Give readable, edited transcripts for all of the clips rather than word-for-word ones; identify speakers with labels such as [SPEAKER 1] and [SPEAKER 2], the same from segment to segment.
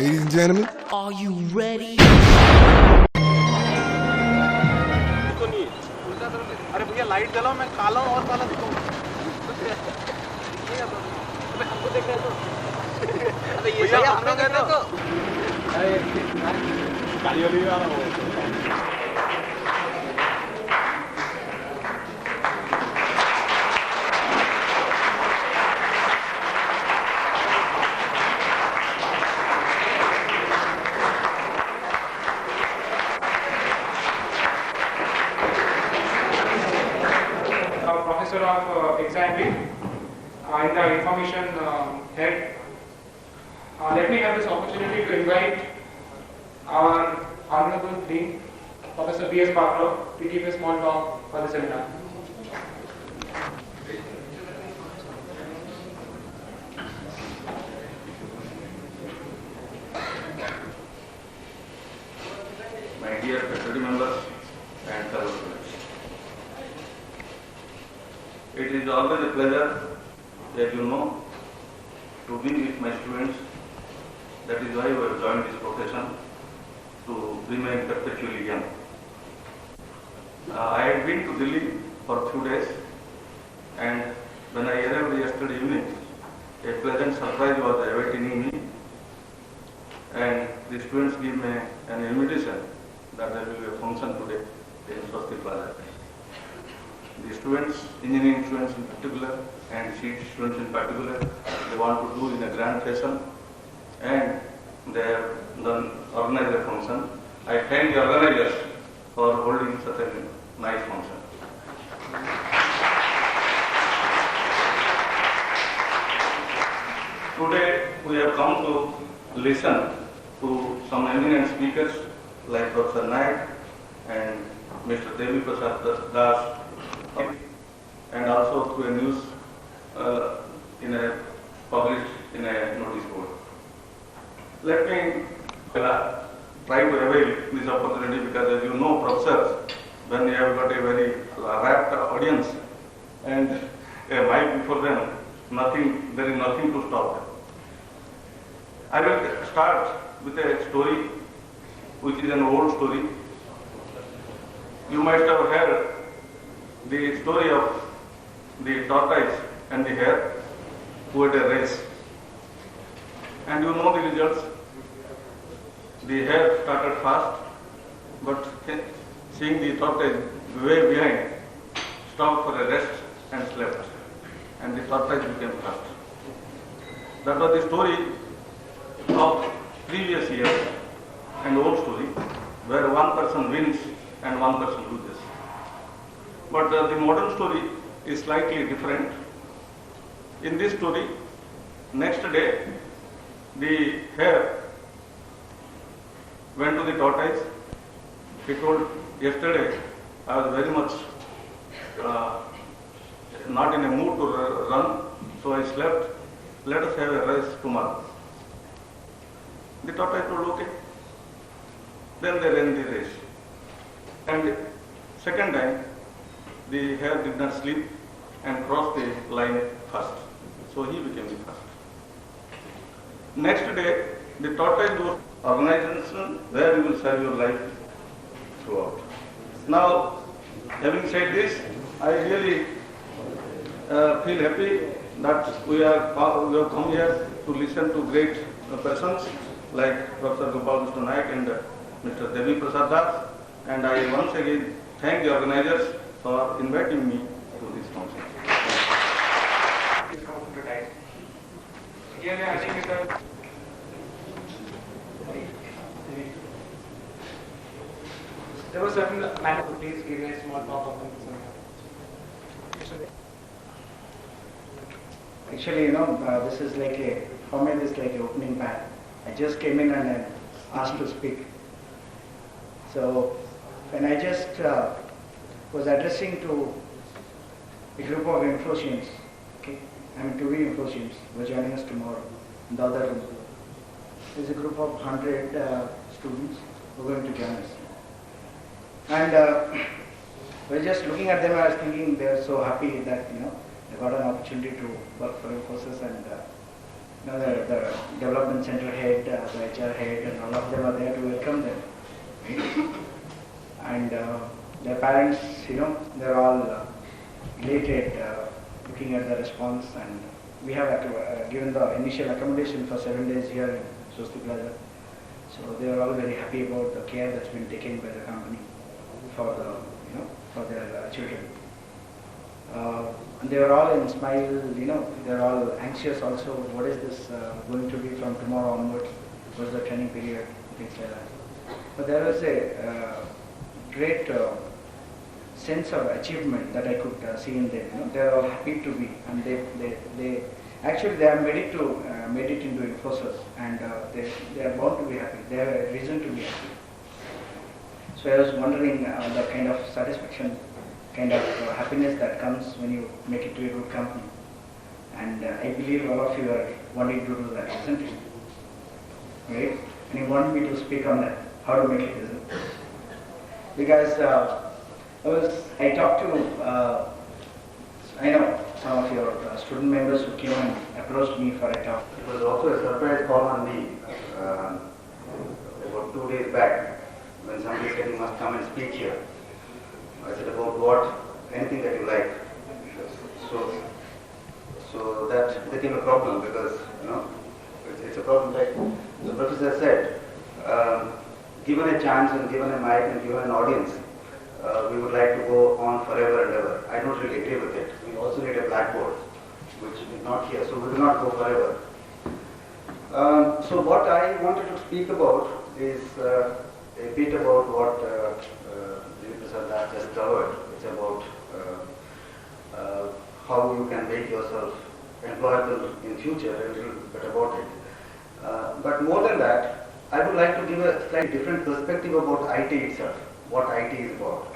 [SPEAKER 1] Ladies and gentlemen,
[SPEAKER 2] are you ready?
[SPEAKER 3] अरे भैया light जलाओ, मैं काला हूँ और काला दिखाऊंगा। हमको देख रहे हो तो अरे ये सही हम लोग हैं तो अरे काली वाली आ रहा हूँ।
[SPEAKER 4] Professor of Examining in the information head. Let me have this opportunity to invite our Honorable Dean, Professor B.S. Barlow, to give a small talk for the seminar.
[SPEAKER 5] My dear faculty members and fellow students. It is always a pleasure, as you know, to be with my students. That is why I have joined this profession, to remain perpetually young. I had been to Delhi for a few days, and when I arrived yesterday evening, a pleasant surprise was awaiting me, and the students gave me an invitation that there will be a function today in Swasti Plaza. The students, engineering students in particular, and CET students in particular, they want to do in a grand fashion, and they have done organized a function. I thank the organizers for holding such a nice function. Today we have come to listen to some eminent speakers like Professor Naik and Mr. Devi Prasad Das, and also through a news published in a notice board. Let me try to avail this opportunity because, as you know, professors, when you have got a very rapt audience and a mic before them, there is nothing to stop them. I will start with a story which is an old story. You might have heard the story of the tortoise and the hare who had a race. And you know the results. The hare started fast, but seeing the tortoise way behind, stopped for a rest and slept. And the tortoise became fast. That was the story of previous years, an old story, where one person wins and one person loses. But the modern story is slightly different. In this story, next day, the hare went to the tortoise. He told, yesterday I was very much not in a mood to run, so I slept. Let us have a race tomorrow. The tortoise told, okay. Then they ran the race. And second time, the hare did not sleep and crossed the line first. So he became the first. Next day, the tortoise was organization where you will serve your life throughout. Now, having said this, I really feel happy that we have come here to listen to great persons like Professor Bhubaneswar Naik and Mr. Devi Prasad Das. And I once again thank the organizers for inviting me to this function.
[SPEAKER 4] Here I think it's there was certain manner to please give a small talk of them.
[SPEAKER 6] Actually, this is like for me this is like an opening band. I just came in and asked to speak. So when I just was addressing to a group of Infosians, okay, to be Infosians who are joining us tomorrow in the other room. There's a group of 100 students who are going to join us. And we're just looking at them, I was thinking they're so happy that, they got an opportunity to work for Infosys and the development center head, the HR head, and all of them are there to welcome them. Right? And their parents, they're all elated looking at the response, and we have given the initial accommodation for 7 days here in Swasti Plaza. So they are all very happy about the care that's been taken by the company for for their children. And they are all in smile, they're all anxious also. What is this going to be from tomorrow onwards? What's the training period? Things like that. But there was a great sense of achievement that I could see in them. They're all happy to be, and they actually they have made it into Infosys, and they are bound to be happy. They have a reason to be happy. So I was wondering the kind of satisfaction, kind of happiness that comes when you make it to a good company. And I believe all of you are wanting to do that, isn't it? Right? And you want me to speak on that, how to make it, isn't it? Because I talked to, I know some of your student members who came and approached me for a talk.
[SPEAKER 1] It was also a surprise call on me about 2 days back when somebody said you must come and speak here. I said about what? Anything that you like. So that became a problem because it's a problem. Like the professor said, given a chance and given a mic and given an audience, we would like to go on forever and ever. I don't really agree with it. We also need a blackboard, which is not here, so we will not go forever. So what I wanted to speak about is a bit about what Prasad just covered. It's about how you can make yourself employable in future, a little bit about it. But more than that, I would like to give a slightly different perspective about IT itself, what IT is about.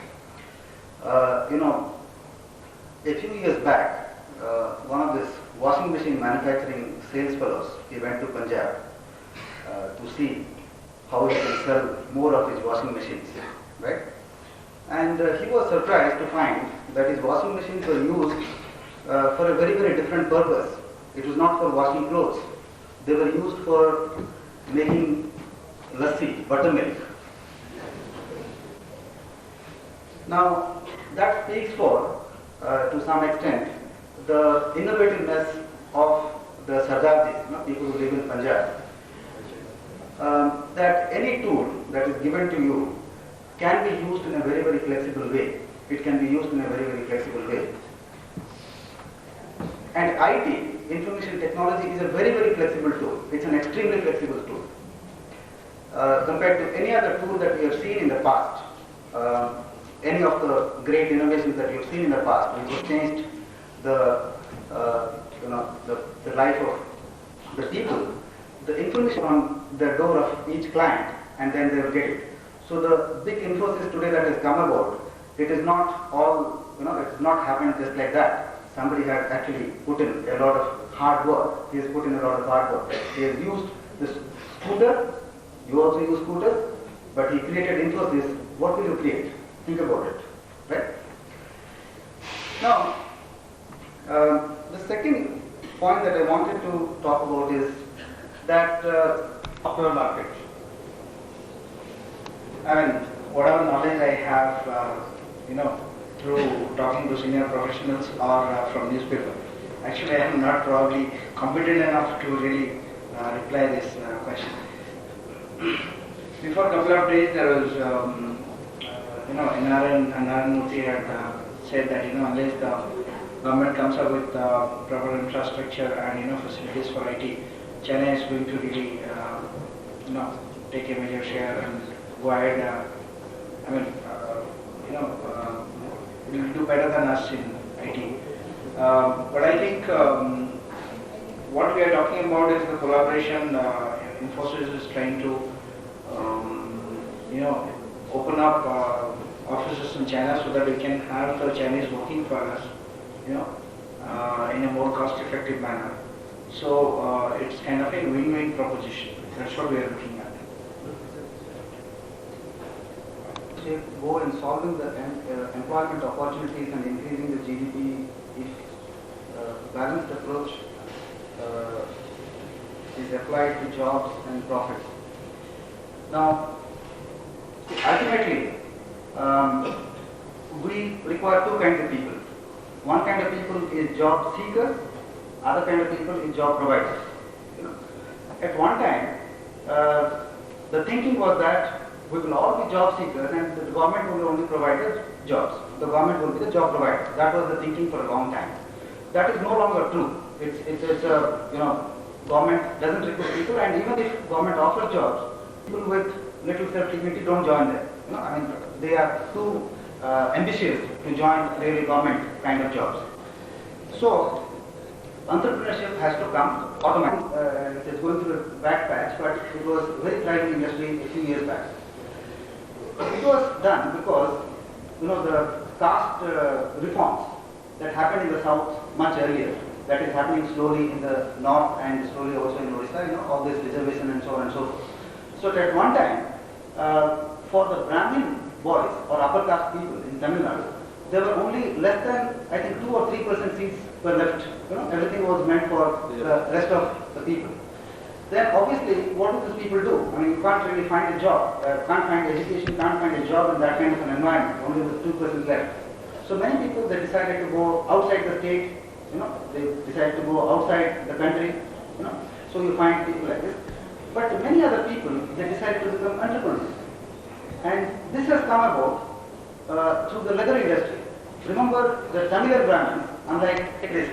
[SPEAKER 1] A few years back, one of this washing machine manufacturing sales fellows, he went to Punjab to see how he can sell more of his washing machines, right? And he was surprised to find that his washing machines were used for a very, very different purpose. It was not for washing clothes. They were used for making lassi, buttermilk. Now, that speaks for, to some extent, the innovativeness of the Sardarjis, people who live in Punjab. That any tool that is given to you can be used in a very, very flexible way. It can be used in a very, very flexible way. And IT, information technology, is a very, very flexible tool. It's an extremely flexible tool. Compared to any other tool that we have seen in the past, any of the great innovations that we have seen in the past, which have changed the life of the people, the information on the door of each client, and then they will get it. So the big Infosys today that has come about, it is not all, it has not happened just like that. Somebody has actually put in a lot of hard work. He has put in a lot of hard work. He has used this scooter. You also use scooters, but he created Infosys. What will you create? Think about it, right? Now, the second point that I wanted to talk about is that
[SPEAKER 6] Software market. I mean, whatever knowledge I have, through talking to senior professionals or from newspaper. Actually, I am not probably competent enough to really reply this question. Before a couple of days, there was, NRN Murthy had said that, unless the government comes up with proper infrastructure and, facilities for IT, China is going to really, take a major share and go ahead. It will do better than us in IT. But I think what we are talking about is the collaboration. Infosys is trying to, open up offices in China so that we can have the Chinese working for us, in a more cost-effective manner. So it's kind of a win-win proposition. That's what we are looking at.
[SPEAKER 1] Go in solving the employment opportunities and increasing the GDP if balanced approach is applied to jobs and profits. Now, ultimately, we require two kinds of people. One kind of people is job seekers, other kind of people is job providers. You know, at one time, the thinking was that we will all be job seekers and the government will only provide the jobs. The government will be the job provider. That was the thinking for a long time. That is no longer true. Government doesn't recruit people, and even if government offers jobs, people with little self-dignity don't join them. They are too ambitious to join really government kind of jobs. So, entrepreneurship has to come automatically. It is going through a bad patch, but it was a very thriving industry a few years back. It was done because, the caste reforms that happened in the south much earlier, that is happening slowly in the north and slowly also in Odisha, all this reservation and so on and so forth. So at one time, for the Brahmin boys or upper caste people in Tamil Nadu, there were only less than, I think, 2 or 3% seats were left. Everything was meant for the rest of the people. Then obviously, what do these people do? You can't really find a job, can't find education, can't find a job in that kind of an environment, only with 2% left. So many people, they decided to go outside the state, they decided to go outside the country, so you find people like this. But many other people, they decided to become entrepreneurs. And this has come about through the leather industry. Remember, the Tamil Brahmins, unlike risk,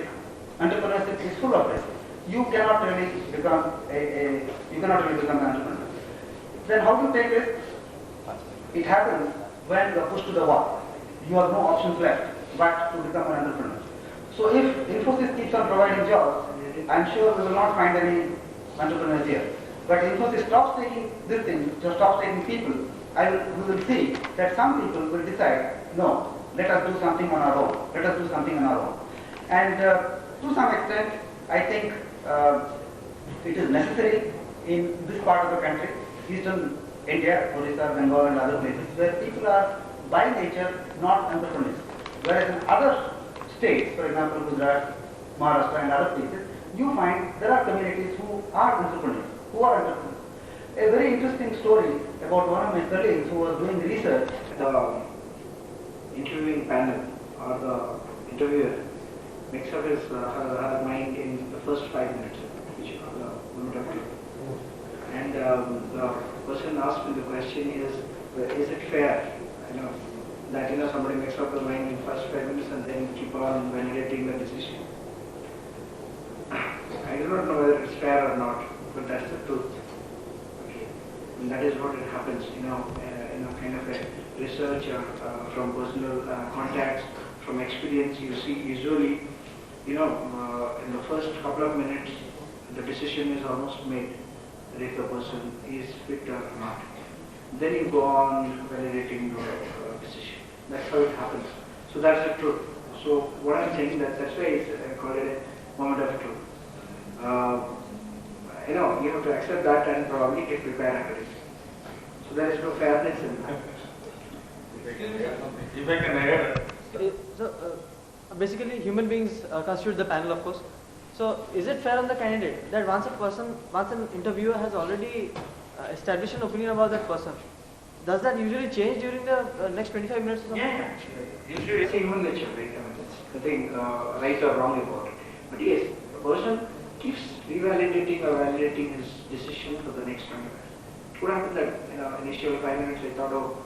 [SPEAKER 1] entrepreneurship is full of risk. You cannot really become an entrepreneur. Then how do you take risk? It happens when you are pushed to the wall. You have no options left but to become an entrepreneur. So if Infosys keeps on providing jobs, I'm sure we will not find any entrepreneurs here. But Infosys stops taking this thing, stops taking people, we will see that some people will decide, no, let us do something on our own. Let us do something on our own. And to some extent, I think it is necessary in this part of the country, eastern India, Odisha, Bengal and other places, where people are by nature not entrepreneurs. Whereas in other states, for example Gujarat, Maharashtra and other places, you find there are communities who are entrepreneurs. A very interesting story about one of my colleagues who was doing research.
[SPEAKER 6] The interviewing panel or the interviewer makes up his her mind in the first 5 minutes, which the limit of time. And the person asked me the question is it fair, that somebody makes up their mind in the first 5 minutes and then keep on validating the decision. I do not know whether it's fair or not, but that's the truth. Okay. And that is what it happens, kind of a research from personal contacts, from experience. You see, usually, in the first couple of minutes, the decision is almost made that if the person is fit or not. Then you go on validating the decision. That's how it happens. So that's the truth. So what I'm saying that's why I call it a moment of truth. You have to accept that and probably get prepared accordingly. So there is no fairness in that.
[SPEAKER 5] If I can add.
[SPEAKER 3] So, basically human beings constitute the panel, of course. So is it fair on the candidate that once an interviewer has already established an opinion about that person, does that usually change during the next 25 minutes or something?
[SPEAKER 6] Yeah. Usually it's human nature, right? It's nothing right or wrong about it. But yes, the person keeps revalidating or validating his decision for the next 20 minutes. It could happen that initial 5 minutes I thought, oh,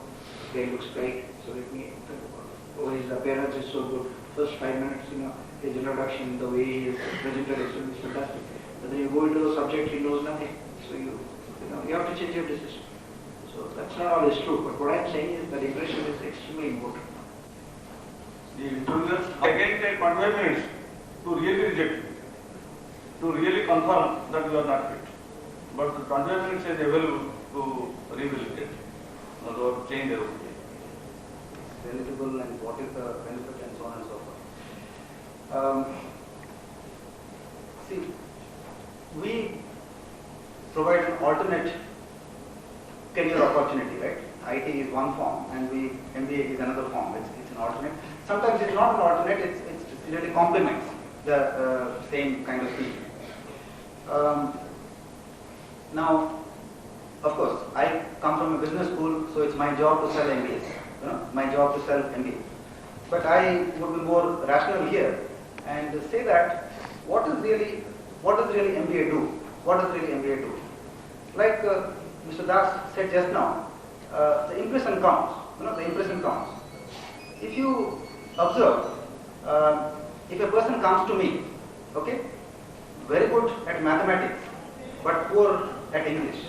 [SPEAKER 6] he looks great, so let me think about it. Oh, his appearance is so good. First 5 minutes, his introduction, the way he is presented is fantastic. But then you go into the subject, he knows nothing. So you have to change your decision. So that's not always true. But what I'm saying is that impression is extremely important.
[SPEAKER 5] The interviewers again take 25 minutes to really reject you, to really confirm that you are not fit. But the 25 minutes is available to revalidate or change their opinion.
[SPEAKER 1] Eligible and what is the benefit and so on and so forth. See, we provide an alternate career opportunity, right? IT is one form and MBA is another form. It's an alternate. Sometimes it's not an alternate, it really complements the same kind of thing. Now, of course, I come from a business school, so it's my job to sell MBAs. My job to sell MBA. But I would be more rational here and say that what does really MBA do? What does really MBA do? Like Mr. Das said just now, the impression counts. The impression counts. If you observe, if a person comes to me, okay, very good at mathematics, but poor at English,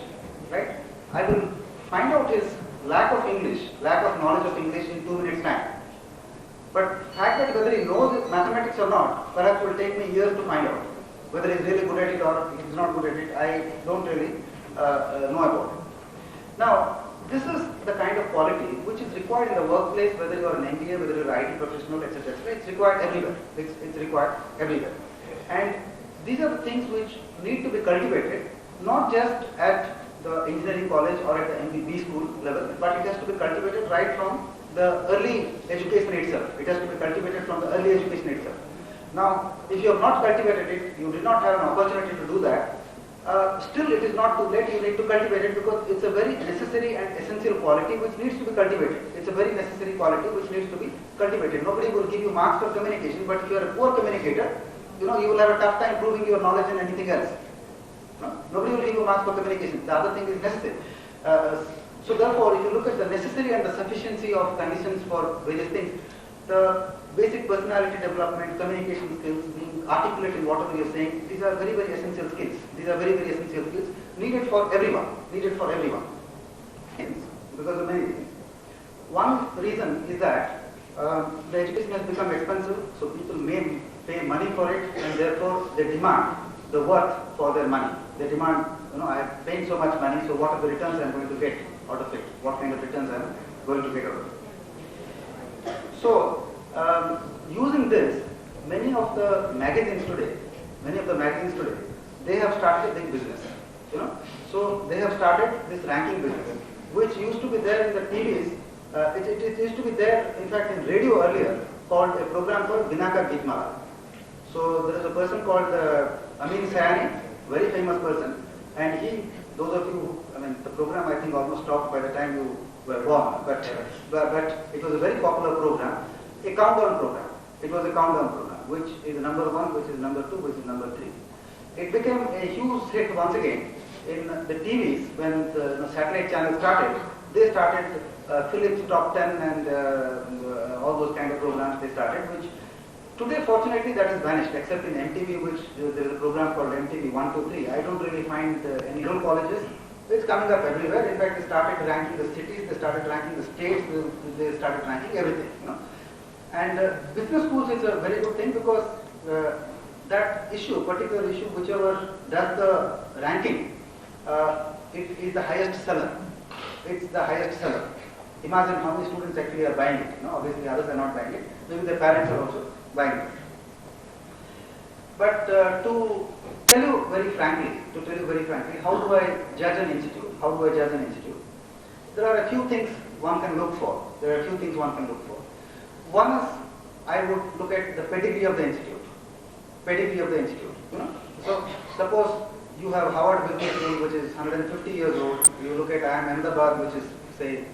[SPEAKER 1] right? I will find out his lack of English, lack of knowledge of English in 2 minutes time. But fact that whether he knows mathematics or not, perhaps will take me years to find out. Whether he's really good at it or he's not good at it, I don't really know about it. Now, this is the kind of quality which is required in the workplace, whether you are an MBA, whether you are an IT professional, etc. It's required everywhere. It's required everywhere. And these are the things which need to be cultivated, not just at the engineering college or at the MBB school level, but it has to be cultivated right from the early education itself. It has to be cultivated from the early education itself. Now, if you have not cultivated it, you did not have an opportunity to do that, still it is not too late, you need to cultivate it because it's a very necessary and essential quality which needs to be cultivated. It's a very necessary quality which needs to be cultivated. Nobody will give you marks for communication, but if you are a poor communicator, you will have a tough time proving your knowledge in anything else. Nobody will give you marks for communication. The other thing is necessary. So therefore, if you look at the necessary and the sufficiency of conditions for various things, the basic personality development, communication skills, being articulate in whatever you're saying, these are very, very essential skills. These are very, very essential skills needed for everyone. Needed for everyone. Because of many things. One reason is that the education has become expensive, so people may pay money for it, and therefore they demand the worth for their money. They demand, I am paying so much money, so what are the returns I am going to get out of it? What kind of returns I am going to get out of it? So, using this, many of the magazines today, they have started a big business. So they have started this ranking business, which used to be there in the TVs. It used to be there, in fact, in radio earlier, called a program called Binaka Gitmala. So there is a person called Amin Sayani, very famous person, and those of you, the program I think almost stopped by the time you were born, but it was a very popular program, a countdown program. It was a countdown program, which is number 1, which is number 2, which is number 3. It became a huge hit once again in the TVs when the satellite channel started. They started Philips Top 10 and all those kind of programs they started, which today fortunately that has vanished, except in MTV, which there is a program called MTV 1, 2, 3. I don't really find any rural colleges. It's coming up everywhere. In fact, they started ranking the cities, they started ranking the states, they started ranking everything. And business schools is a very good thing because that issue, particular issue, whichever does the ranking, it is the highest seller. It's the highest seller. Imagine how many students actually are buying it. Obviously others are not buying it. Maybe their parents are also buying it. But to tell you very frankly, how do I judge an institute? There are a few things one can look for. One is, I would look at the pedigree of the institute. So suppose you have Howard Business School, which is 150 years old. You look at IIM Ahmedabad, which is say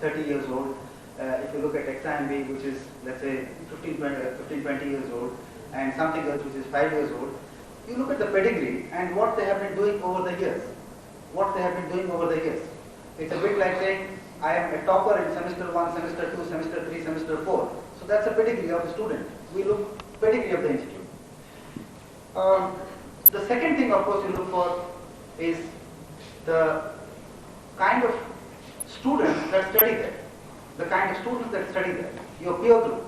[SPEAKER 1] 30 years old. If you look at XIMB, which is let's say 15-20 years old, and something else which is 5 years old, you look at the pedigree and what they have been doing over the years. It's a bit like saying, I am a topper in semester 1, semester 2, semester 3, semester 4. So that's a pedigree of the student. We look pedigree of the institute. The second thing, of course, you look for is the kind of students that study there. Your peer group.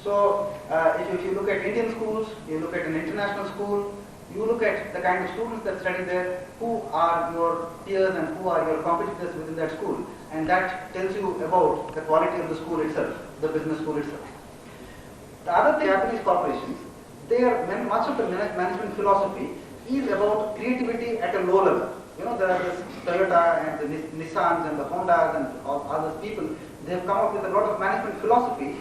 [SPEAKER 1] So, if you look at Indian schools, you look at an international school, you look at the kind of students that study there, who are your peers and who are your competitors within that school, and that tells you about the quality of the school itself, the business school itself. The other thing, Japanese corporations, much of the management philosophy is about creativity at a low level. The Toyota and the Nissans and the Hondas and all other people, they have come up with a lot of management philosophy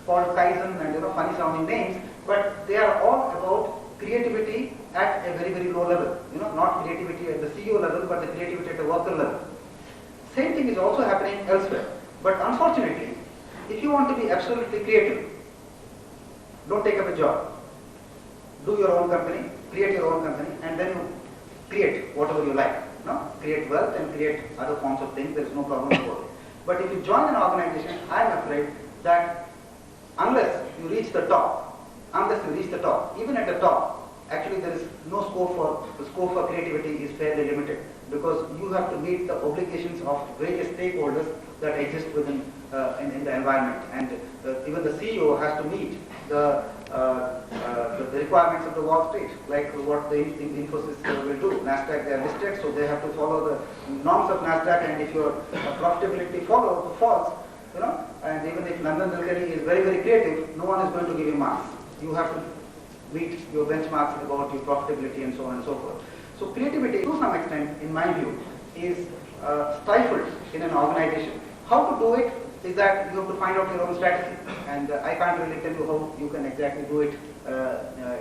[SPEAKER 1] called Kaizen and funny sounding names, but they are all about creativity at a very, very low level. Not creativity at the CEO level, but the creativity at the worker level. Same thing is also happening elsewhere. But unfortunately, if you want to be absolutely creative, don't take up a job. Do your own company, create your own company, and then you create whatever you like. Create wealth and create other forms of things. There is no problem about it. But if you join an organization, I am afraid that unless you reach the top, even at the top, actually there is no the scope for creativity is fairly limited, because you have to meet the obligations of various stakeholders that exist within in the environment, and even the CEO has to meet the requirements of the Wall Street, like what the Infosys will do. Nasdaq, they are listed, so they have to follow the norms of Nasdaq, and if your profitability falls, and even if Nandan Nilekani is very, very creative, no one is going to give him marks. You have to meet your benchmarks about your profitability and so on and so forth. So creativity, to some extent, in my view, is stifled in an organization. How to do it is that you have to find out your own strategy, and I can't really tell you how you can exactly do it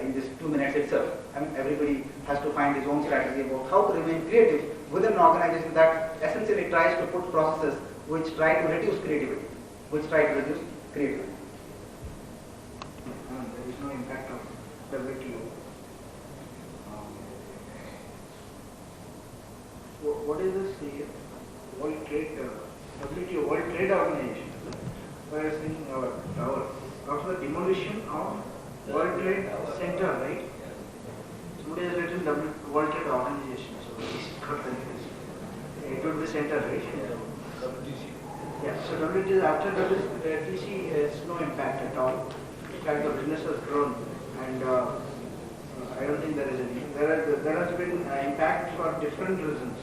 [SPEAKER 1] in this 2 minutes itself. I mean, everybody has to find his own strategy about how to remain creative within an organization that essentially tries to put processes which try to reduce creativity, There is no impact of WTO. What is this? The World Trade WTO, World Trade Organization. Why are saying after the demolition of World Trade Center, right? Somebody has written World Trade Organization, so it's got confused. It would be center, right? Yeah, so WTO, after WTC has no impact at all. In fact, the business has grown, and I don't think there is any. There has been impact for different reasons.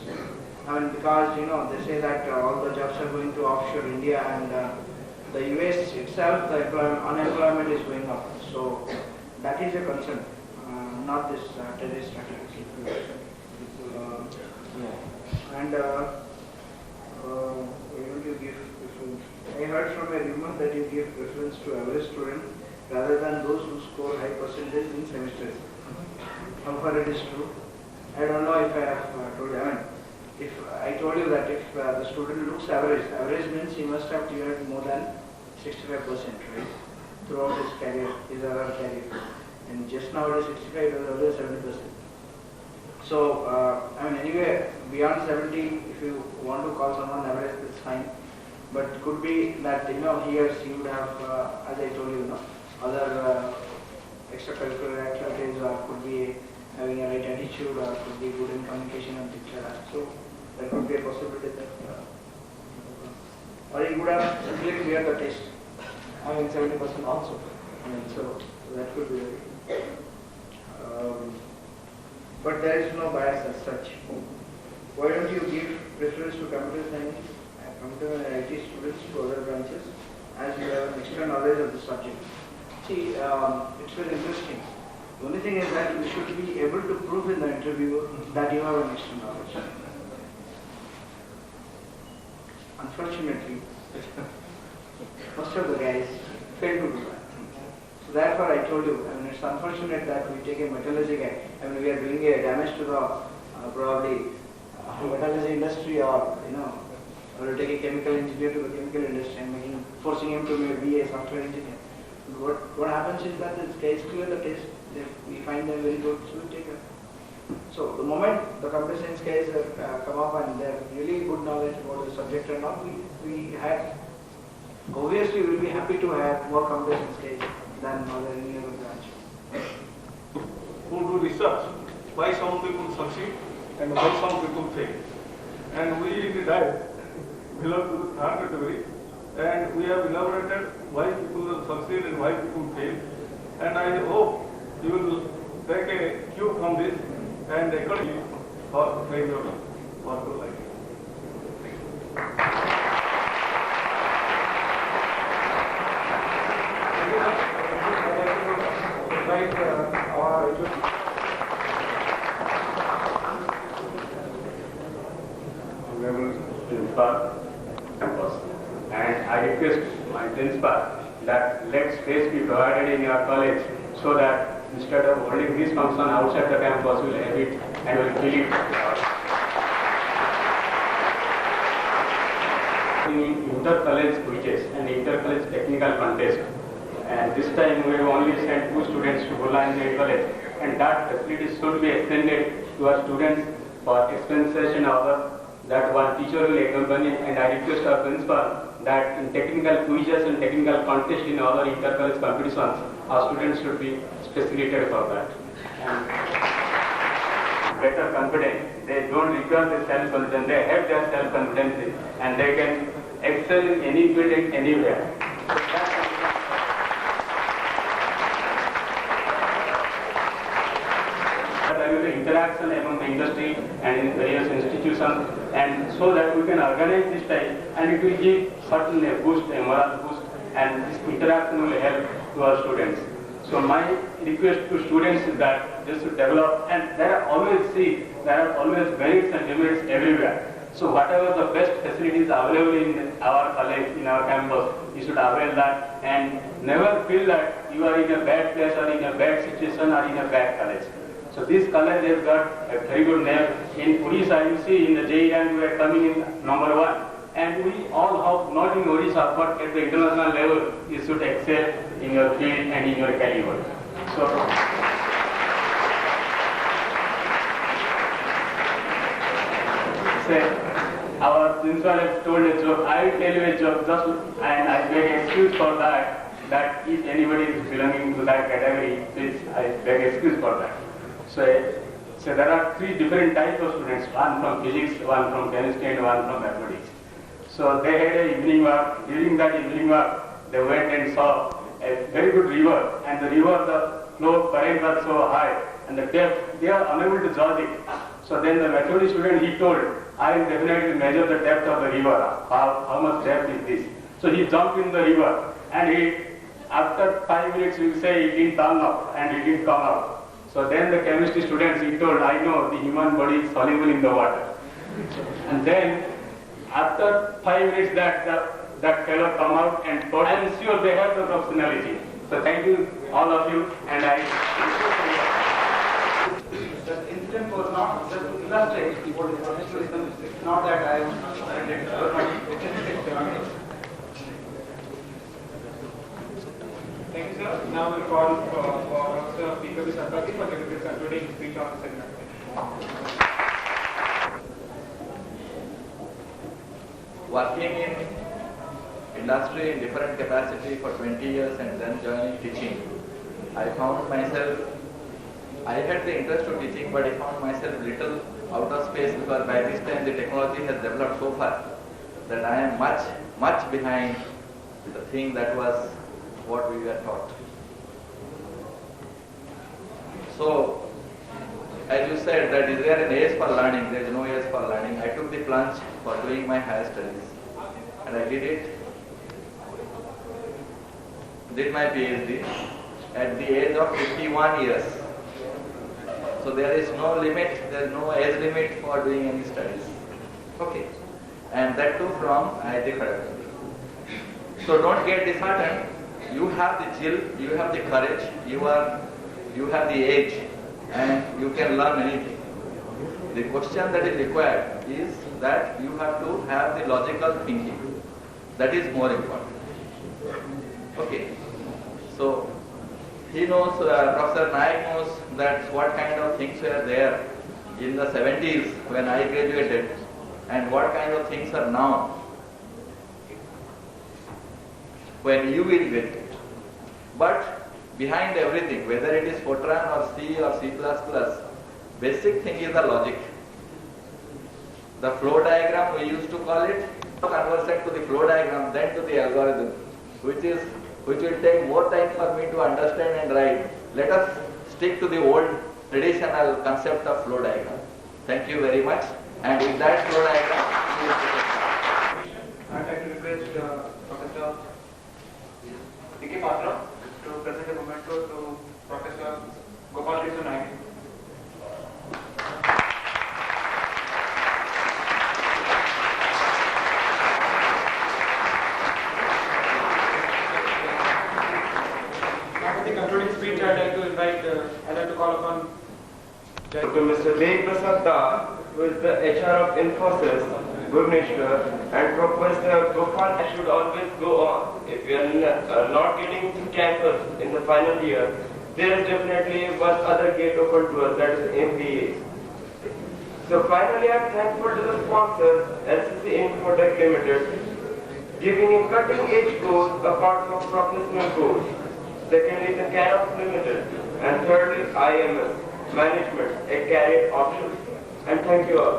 [SPEAKER 1] I mean, because they say that all the jobs are going to offshore India, and the US itself, the unemployment is going up. So that is a concern, not this terrorist activity. And why don't you give preference? I heard from a rumor that you give preference to average students rather than those who score high percentage in semesters. How far it is true? I don't know if I have told you. I mean, if I told you that if the student looks average means he must have cleared more than 65%, right? Throughout his career, his or her career. And just now it is 65, it was always 70%. So, I mean, anyway, beyond 70, if you want to call someone average, that's fine. But it could be that, he or she would have, as I told you, other extracurricular activities, or could be having a right attitude, or could be good in communication and things like that. So, there could be a possibility that, or he would have simply cleared the test, having 70% also. I mean, so that could be. But there is no bias as such. Why don't you give preference to computer science and computer and IT students to other branches, as you have an extra knowledge of the subject? See, it's very interesting. The only thing is that you should be able to prove in the interview that you have an extra knowledge. Unfortunately, most of the guys fail to do that. So therefore I told you, I mean, it's unfortunate that we take a metallurgy guy. I mean, we are doing a damage to the probably metallurgy industry, or or to take a chemical engineer to the chemical industry and forcing him to be a software engineer. What happens is that this guys clear the test, we find them very good, so we take them. So the moment the computer science guys come up and they have really good knowledge about the subject and all, we had, obviously we will be happy to have more computer science guys than any other branch.
[SPEAKER 5] Who do research, why some people succeed and why some people fail. And we in the diet belong to the third category, and we have elaborated why people succeed and why people fail. And I hope you will take a cue from this and accordingly for frame your work life.
[SPEAKER 2] And I request my principal that let space be provided in your college so that instead of holding this function outside the campus, we'll have it and we'll fill it. Inter-college quizzes and inter-college technical contest. And this time we have only sent 2 students to Bhubaneswar college, and that facility should be extended to our students for expenses other that one teacher will accompany. And I request our principal that in technical quizzes and technical contests in other inter-college competitions, our students should be facilitated for that. And better confidence. They don't require the self-confidence. They have their self-confidence and they can excel in any field and anywhere. The interaction among the industry and in various institutions, and so that we can organize this time and it will give certain boost, a moral boost, and this interaction will help to our students. So my request to students is that they should develop, and there are always merits and demerits everywhere. So whatever the best facilities available in our college, in our campus, you should avail that and never feel that you are in a bad place or in a bad situation or in a bad college. So this college has got a very good name. In Odisha, you see in the Zaire we are coming in number 1. And we all hope, not in Odisha, but at the international level, you should excel in your field and in your caliber. So, our principal has told a joke. I will tell you a joke, and I beg excuse for that. That if anybody is belonging to that category, please, I beg excuse for that. So there are 3 different types of students, one from physics, one from chemistry, and one from mathematics. So they had an evening walk. During that evening walk, they went and saw a very good river, and the river, the flow current was so high, and the depth, they are unable to judge it. So then the mathematics student, he told, I will definitely measure the depth of the river. How much depth is this? So he jumped in the river, and after 5 minutes, he will say it didn't turn up, and it didn't come out. So then the chemistry students, he told, I know the human body is soluble in the water. And then after 5 minutes that fellow come out and told, I am sure they have the professionality. So thank you all of you, and I...
[SPEAKER 1] The incident was not just to illustrate what is professionalism. It's not that I
[SPEAKER 4] Thank you, sir. Now we'll call for Professor P.K. Sarkati for giving his concluding speech on the segment.
[SPEAKER 7] Working in industry in different capacity for 20 years and then joining teaching, I found myself, I had the interest to teaching, but I found myself little out of space because by this time the technology has developed so far that I am much behind the thing that was what we were taught. So, as you said, that is there an age for learning? There is no age for learning. I took the plunge for doing my higher studies, and I did it. Did my PhD at the age of 51 years. So there is no limit, there is no age limit for doing any studies. Okay, and that too from IIT Kharagpur. So don't get disheartened. You have the chill, you have the courage, you have the age, and you can learn anything. The question that is required is that you have to have the logical thinking. That is more important. Okay. So he knows, Professor Naik knows that what kind of things were there in the 70s when I graduated, and what kind of things are now when you will graduate. But behind everything, whether it is Fortran or C or C++, basic thing is the logic. The flow diagram, we used to call it, converted to the flow diagram, then to the algorithm, which will take more time for me to understand and write. Let us stick to the old traditional concept of flow diagram. Thank you very much. And with that flow diagram,
[SPEAKER 4] I'd like to request Professor P.K. Patra to present a memento to Professor Gopal Krishna Naik. After the concluding speech, I'd like to invite
[SPEAKER 8] Mr. Dev Prasad Das, who is the HR of Infosys, Bhubaneswar, and Professor Gopal should always go on. If we are not getting to campus in the final year, there is definitely one other gate open to us, that is MBA. So finally, I am thankful to the sponsors, LCC Infotech Limited, giving a cutting-edge course apart from professional course. Secondly, the Carops Limited, and thirdly, IMS, Management, a career option. And thank you all.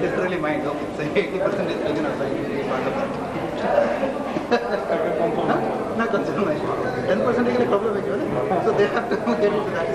[SPEAKER 1] Literally mine, okay. So 80% is taken outside. Not concerned. 10% is a problem actually. So they have to get into that.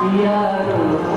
[SPEAKER 9] यारो